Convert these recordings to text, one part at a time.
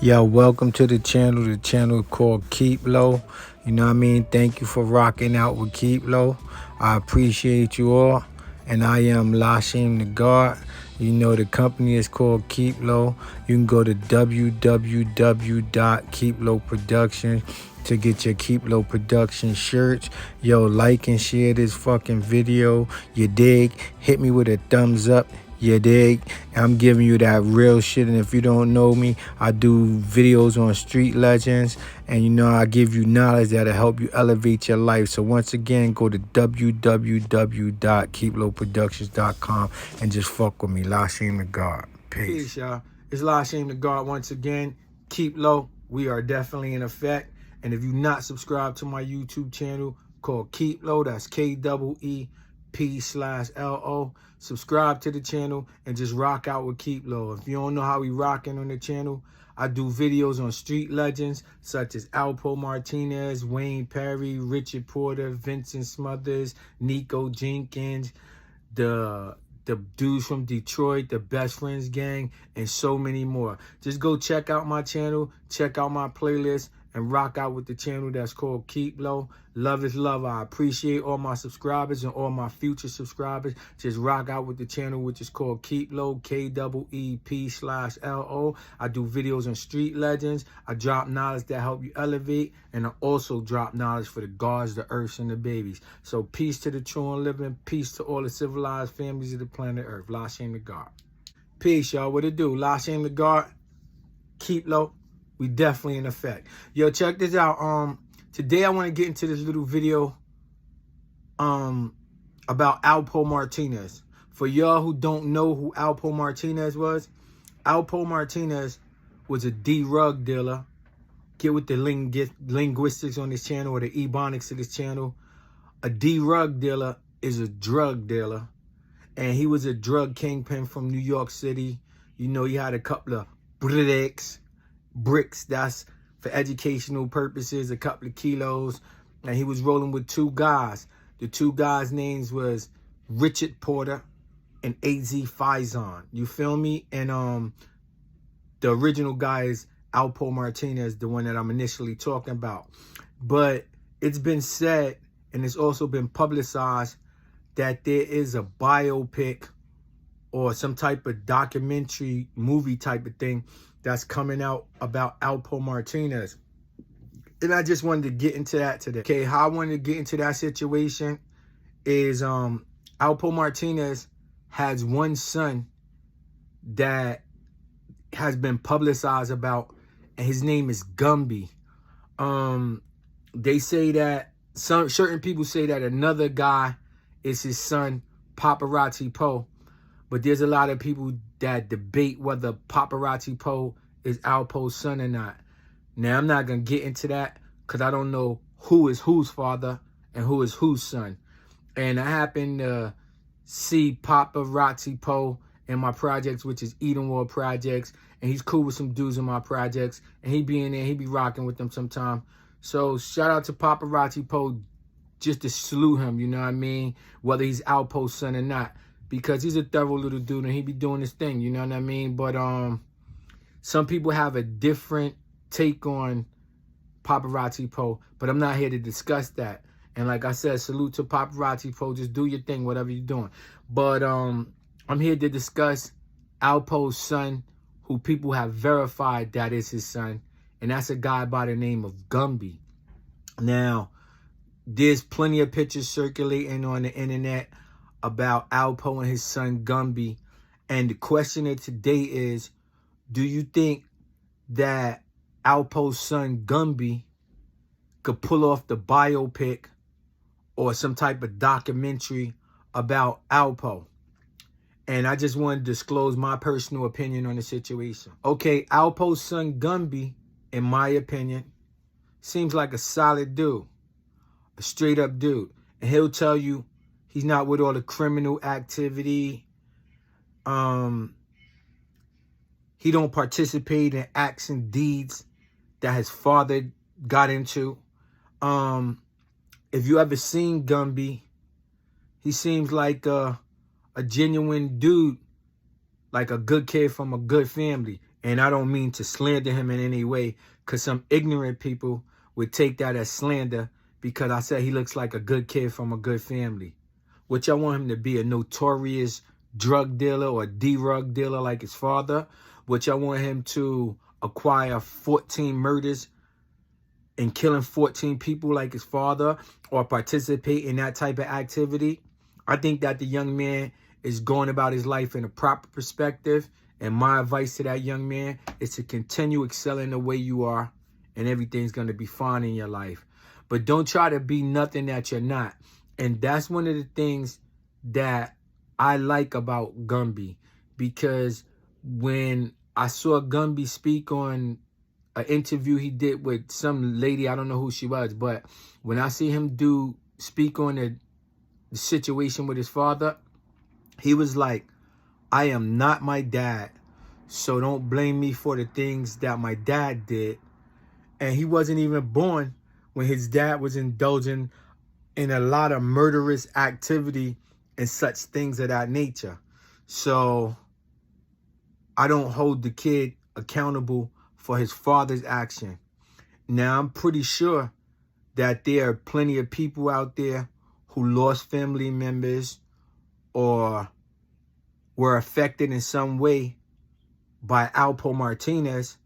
Yo, welcome to the channel called Keep Low. You know what I mean? Thank you for rocking out with Keep Low. I appreciate you all. And I am LASHEIM the God. You know the company is called Keep Low. You can go to www.keeplowproductions to get your Keep Low Production shirts. Yo, like and share this fucking video. You dig? Hit me with a thumbs up. You dig? I'm giving you that real shit. And if you don't know me, I do videos on street legends. And you know, I give you knowledge that'll help you elevate your life. So once again, go to www.keeplowproductions.com and just fuck with me. LASHEIM the God. Peace, y'all. It's LASHEIM the God once again. Keep low. We are definitely in effect. And if you're not subscribed to my YouTube channel called Keep Low, that's KEEP/LO. Subscribe to the channel and just rock out with Keep Low. If you don't know how we rocking on the channel, I do videos on street legends such as Alpo Martinez, Wayne Perry, Richard Porter, Vincent Smothers, Nico Jenkins, the dudes from Detroit, the Best Friends Gang, and so many more. Just go check out my channel, check out my playlist, and rock out with the channel that's called Keep Low. Love is love. I appreciate all my subscribers and all my future subscribers. Just rock out with the channel, which is called Keep Low, KEEP/LO. I do videos on street legends. I drop knowledge that help you elevate, and I also drop knowledge for the gods, the earths, and the babies. So peace to the true and living. Peace to all the civilized families of the planet Earth. LASHEIM the God. Peace, y'all. What it do? LASHEIM the God. Keep low. We definitely in effect. Yo, check this out. Today I want to get into this little video about Alpo Martinez. For y'all who don't know who Alpo Martinez was, Alpo Martinez was a drug dealer. Get with the linguistics on this channel, or the ebonics of this channel. A drug dealer is a drug dealer. And he was a drug kingpin from New York City. You know, he had a couple of bricks, that's for educational purposes, a couple of kilos. And he was rolling with two guys. The two guys' names was Richard Porter and AZ FIASON. You feel me? And the original guy is Alpo Martinez, the one that I'm initially talking about. But it's been said, and it's also been publicized, that there is a biopic or some type of documentary movie type of thing that's coming out about Alpo Martinez. And I just wanted to get into that today. Okay, how I wanted to get into that situation is Alpo Martinez has one son that has been publicized about, and his name is Gumby. They say that certain people say that another guy is his son, Paparazzi Poe. But there's a lot of people that debate whether Paparazzi Poe is Alpo's son or not. Now, I'm not going to get into that because I don't know who is whose father and who is whose son. And I happen to see Paparazzi Poe in my projects, which is Eden World Projects. And he's cool with some dudes in my projects. And he be in there, he be rocking with them sometime. So shout out to Paparazzi Poe, just to salute him, you know what I mean? Whether he's Alpo's son or not. Because he's a thorough little dude and he be doing his thing, you know what I mean? But some people have a different take on Paparazzi Poe, but I'm not here to discuss that. And like I said, salute to Paparazzi Poe, just do your thing, whatever you're doing. But I'm here to discuss Alpo's son, who people have verified that is his son, and that's a guy by the name of Gumby. Now, there's plenty of pictures circulating on the internet about Alpo and his son Gumby. And the question of today is, do you think that Alpo's son Gumby could pull off the biopic or some type of documentary about Alpo? And I just want to disclose my personal opinion on the situation. Okay, Alpo's son Gumby, in my opinion, seems like a solid dude, a straight up dude. And he'll tell you he's not with all the criminal activity. He don't participate in acts and deeds that his father got into. If you ever seen Gumby, he seems like a genuine dude, like a good kid from a good family. And I don't mean to slander him in any way, because some ignorant people would take that as slander because I said he looks like a good kid from a good family. Which I want him to be a notorious drug dealer or drug dealer like his father. Which I want him to acquire 14 murders and killing 14 people like his father, or participate in that type of activity. I think that the young man is going about his life in a proper perspective. And my advice to that young man is to continue excelling the way you are, and everything's going to be fine in your life. But don't try to be nothing that you're not. And that's one of the things that I like about Gumby, because when I saw Gumby speak on an interview he did with some lady, I don't know who she was, but when I see him speak on the situation with his father, he was like, I am not my dad, so don't blame me for the things that my dad did. And he wasn't even born when his dad was indulging in a lot of murderous activity and such things of that nature. So I don't hold the kid accountable for his father's action. Now, I'm pretty sure that there are plenty of people out there who lost family members or were affected in some way by Alpo Martinez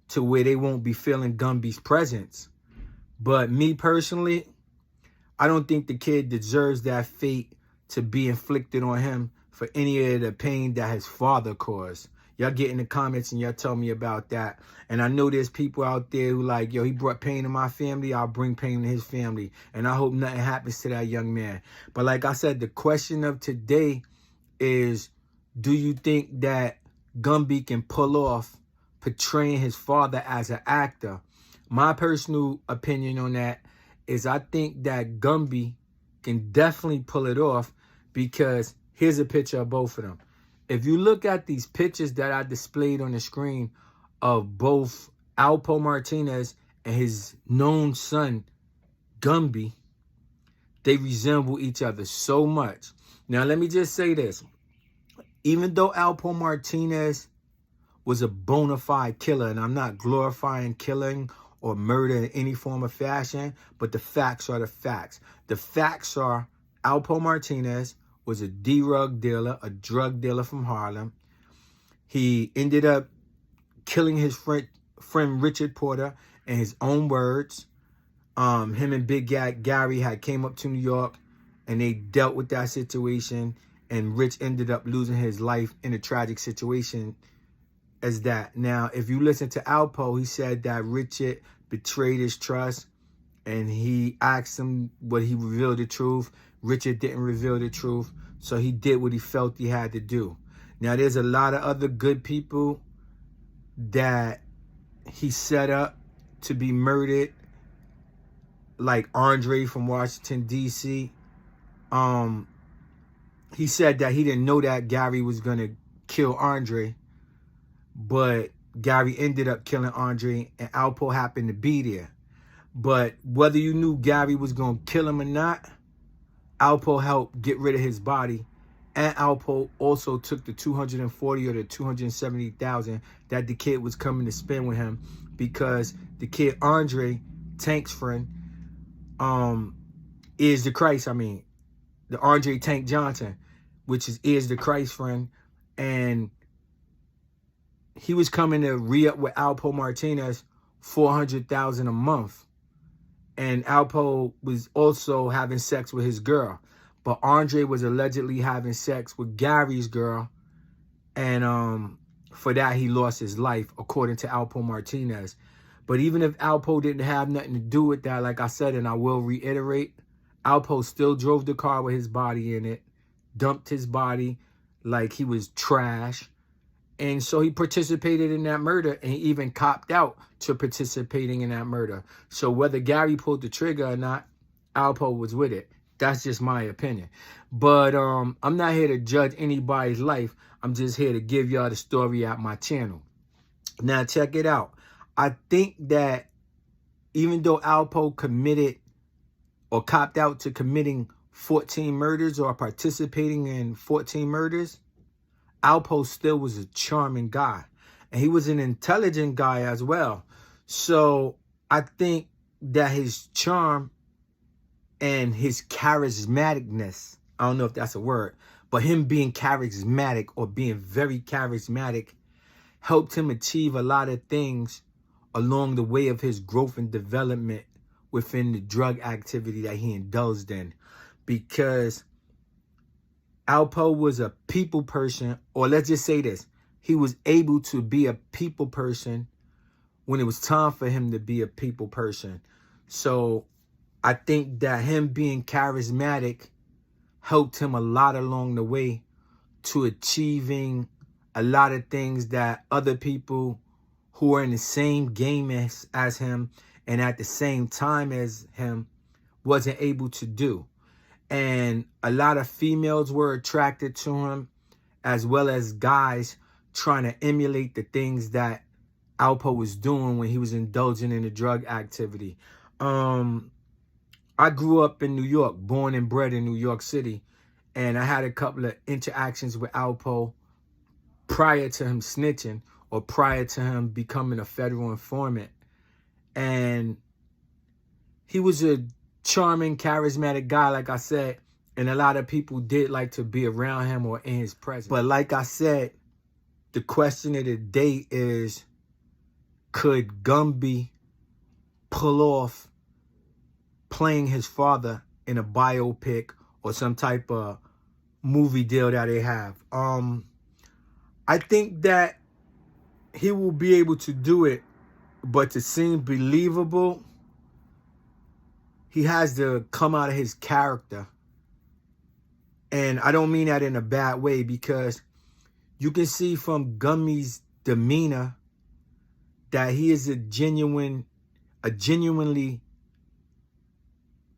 to where they won't be feeling Gumby's presence. But me personally, I don't think the kid deserves that fate to be inflicted on him for any of the pain that his father caused. Y'all get in the comments and y'all tell me about that. And I know there's people out there who like, yo, he brought pain to my family, I'll bring pain to his family. And I hope nothing happens to that young man. But like I said, the question of today is, do you think that Gumby can pull off portraying his father as an actor? My personal opinion on that is I think that Gumby can definitely pull it off, because here's a picture of both of them. If you look at these pictures that I displayed on the screen of both Alpo Martinez and his known son, Gumby, they resemble each other so much. Now, let me just say this. Even though Alpo Martinez was a bona fide killer, and I'm not glorifying killing or murder in any form of fashion, but the facts are the facts. The facts are Alpo Martinez was a drug dealer, a drug dealer from Harlem. He ended up killing his friend Richard Porter in his own words. Him and Big Gary had came up to New York and they dealt with that situation, and Rich ended up losing his life in a tragic situation as that. Now, if you listen to Alpo, he said that Richard betrayed his trust and he asked him would he reveal the truth. Richard didn't reveal the truth, so he did what he felt he had to do. Now, there's a lot of other good people that he set up to be murdered, like Andre from Washington, D.C. He said that he didn't know that Gary was going to kill Andre, but Gary ended up killing Andre, and Alpo happened to be there. But whether you knew Gary was going to kill him or not, Alpo helped get rid of his body, and Alpo also took the $240,000 or the $270,000 that the kid was coming to spend with him, because the kid Andre, Tank's friend, is the Christ. I mean, the Andre Tank Johnson, which is the Christ friend, and he was coming to re-up with Alpo Martinez $400,000 a month. And Alpo was also having sex with his girl. But Andre was allegedly having sex with Gary's girl. And for that, he lost his life, according to Alpo Martinez. But even if Alpo didn't have nothing to do with that, like I said, and I will reiterate, Alpo still drove the car with his body in it, dumped his body like he was trash. And so he participated in that murder, and he even copped out to participating in that murder. So whether Gary pulled the trigger or not, Alpo was with it. That's just my opinion. But I'm not here to judge anybody's life. I'm just here to give y'all the story at my channel. Now, check it out. I think that even though Alpo committed or copped out to committing 14 murders or participating in 14 murders, Alpo still was a charming guy. And he was an intelligent guy as well. So I think that his charm and his charismaticness, I don't know if that's a word, but him being charismatic or being very charismatic helped him achieve a lot of things along the way of his growth and development within the drug activity that he indulged in. Because Alpo was a people person, or let's just say this, he was able to be a people person when it was time for him to be a people person. So I think that him being charismatic helped him a lot along the way to achieving a lot of things that other people who are in the same game as him and at the same time as him wasn't able to do. And a lot of females were attracted to him, as well as guys trying to emulate the things that Alpo was doing when he was indulging in the drug activity. I grew up in New York, born and bred in New York City, and I had a couple of interactions with Alpo prior to him snitching or prior to him becoming a federal informant. And he was a charming, charismatic guy, like I said, and a lot of people did like to be around him or in his presence. But like I said, the question of the day is, could Gumby pull off playing his father in a biopic or some type of movie deal that they have? I think that he will be able to do it, but to seem believable, he has to come out of his character. And I don't mean that in a bad way, because you can see from Gumby's demeanor that he is a genuinely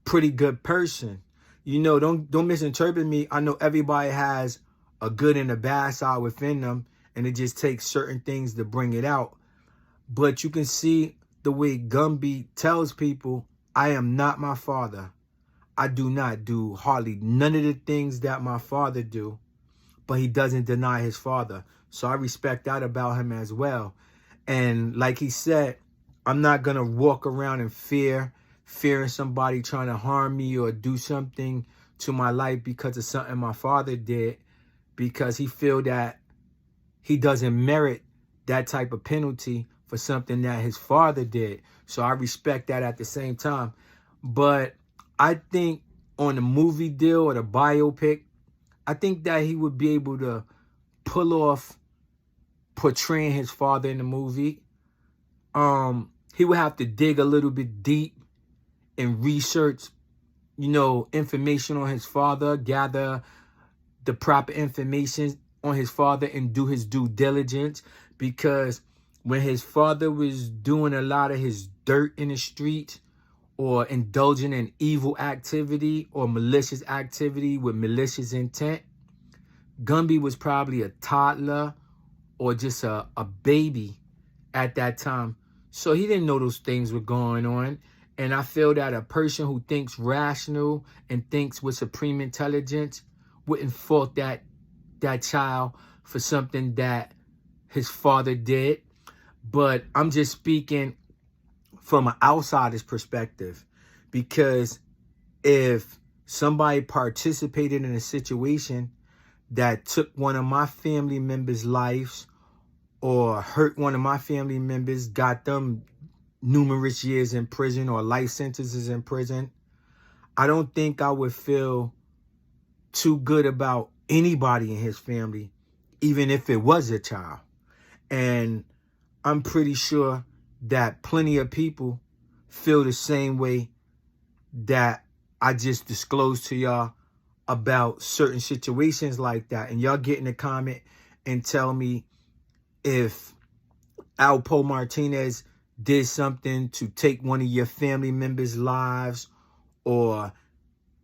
pretty good person. You know, don't misinterpret me. I know everybody has a good and a bad side within them, and it just takes certain things to bring it out. But you can see the way Gumby tells people, I am not my father. I do not do hardly none of the things that my father do, but he doesn't deny his father. So I respect that about him as well. And like he said, I'm not going to walk around in fearing somebody trying to harm me or do something to my life because of something my father did, because he feel that he doesn't merit that type of penalty for something that his father did. So I respect that at the same time. But I think on the movie deal or the biopic, I think that he would be able to pull off portraying his father in the movie. He would have to dig a little bit deep and research, you know, information on his father, gather the proper information on his father and do his due diligence. Because when his father was doing a lot of his dirt in the streets or indulging in evil activity or malicious activity with malicious intent, Gumby was probably a toddler or just a baby at that time. So he didn't know those things were going on. And I feel that a person who thinks rational and thinks with supreme intelligence wouldn't fault that child for something that his father did. But I'm just speaking from an outsider's perspective, because if somebody participated in a situation that took one of my family members' lives or hurt one of my family members, got them numerous years in prison or life sentences in prison, I don't think I would feel too good about anybody in his family, even if it was a child. And I'm pretty sure that plenty of people feel the same way that I just disclosed to y'all about certain situations like that. And y'all get in the comment and tell me if Alpo Martinez did something to take one of your family members' lives, or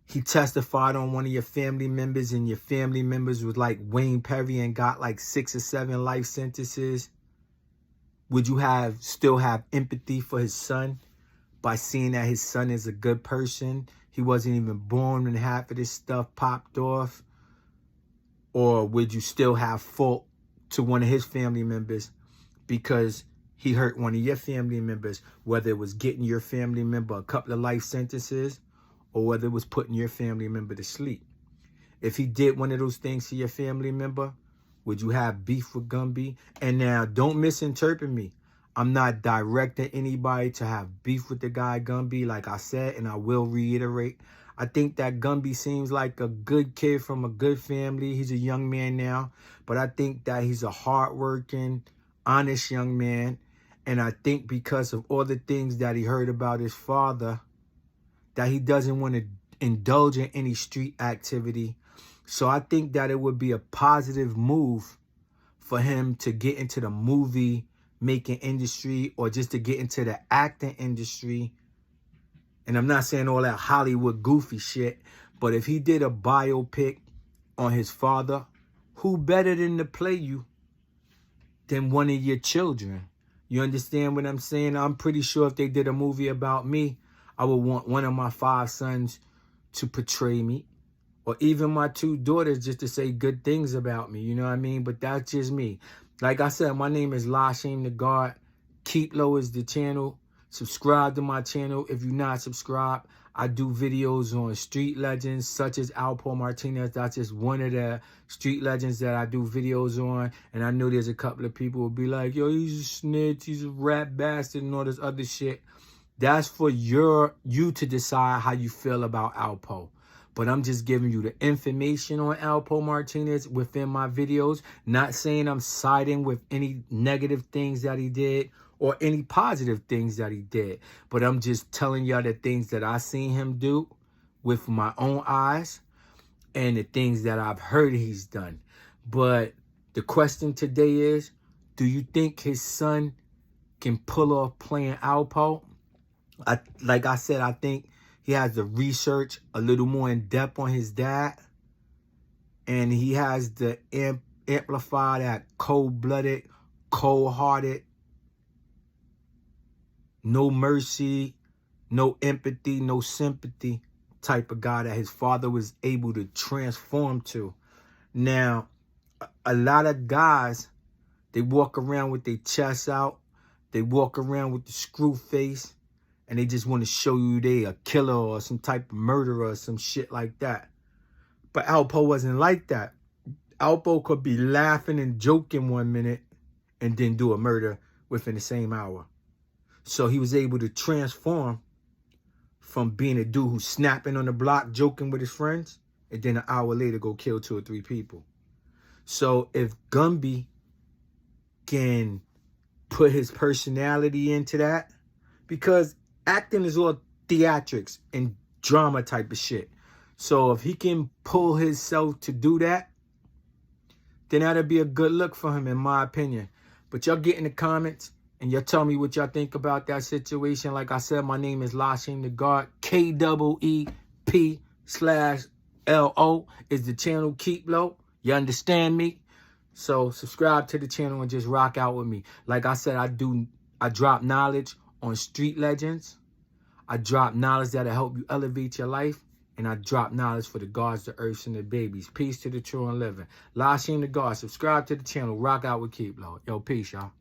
he testified on one of your family members and your family members was like Wayne Perry and got like 6 or 7 life sentences. Would you still have empathy for his son by seeing that his son is a good person? He wasn't even born when half of this stuff popped off. Or would you still have fault to one of his family members because he hurt one of your family members, whether it was getting your family member a couple of life sentences or whether it was putting your family member to sleep. If he did one of those things to your family member, would you have beef with Gumby? And now, don't misinterpret me. I'm not directing anybody to have beef with the guy Gumby, like I said, and I will reiterate. I think that Gumby seems like a good kid from a good family. He's a young man now, but I think that he's a hardworking, honest young man. And I think because of all the things that he heard about his father, that he doesn't want to indulge in any street activity. So I think that it would be a positive move for him to get into the movie making industry or just to get into the acting industry. And I'm not saying all that Hollywood goofy shit, but if he did a biopic on his father, who better than to play you than one of your children? You understand what I'm saying? I'm pretty sure if they did a movie about me, I would want one of my 5 sons to portray me, or even my 2 daughters just to say good things about me. You know what I mean? But that's just me. Like I said, my name is LASHEIM the God. Keep Low is the channel. Subscribe to my channel if you're not subscribed. I do videos on street legends such as Alpo Martinez. That's just one of the street legends that I do videos on. And I know there's a couple of people who will be like, yo, he's a snitch, he's a rat bastard and all this other shit. That's for you to decide how you feel about Alpo. But I'm just giving you the information on Alpo Martinez within my videos. Not saying I'm siding with any negative things that he did or any positive things that he did. But I'm just telling y'all the things that I seen him do with my own eyes and the things that I've heard he's done. But the question today is, do you think his son can pull off playing Alpo? Like I said, I think he has the research a little more in depth on his dad. And he has the amplify that cold-blooded, cold-hearted, no mercy, no empathy, no sympathy type of guy that his father was able to transform to. Now, a lot of guys, they walk around with their chests out. They walk around with the screw face. And they just want to show you they a killer or some type of murderer or some shit like that. But Alpo wasn't like that. Alpo could be laughing and joking 1 minute and then do a murder within the same hour. So he was able to transform from being a dude who's snapping on the block, joking with his friends, and then an hour later go kill 2 or 3 people. So if Gumby can put his personality into that, because acting is all theatrics and drama type of shit. So if he can pull himself to do that, then that'll be a good look for him, in my opinion. But y'all get in the comments and y'all tell me what y'all think about that situation. Like I said, my name is LASHEIM the God. KEEP/LO is the channel. Keep Low. You understand me? So subscribe to the channel and just rock out with me. Like I said, I drop knowledge on street legends. I drop knowledge that'll help you elevate your life. And I drop knowledge for the gods, the earths, and the babies. Peace to the true and living. LASHEIM the God. Subscribe to the channel. Rock out with Keep Low. Yo, peace, y'all.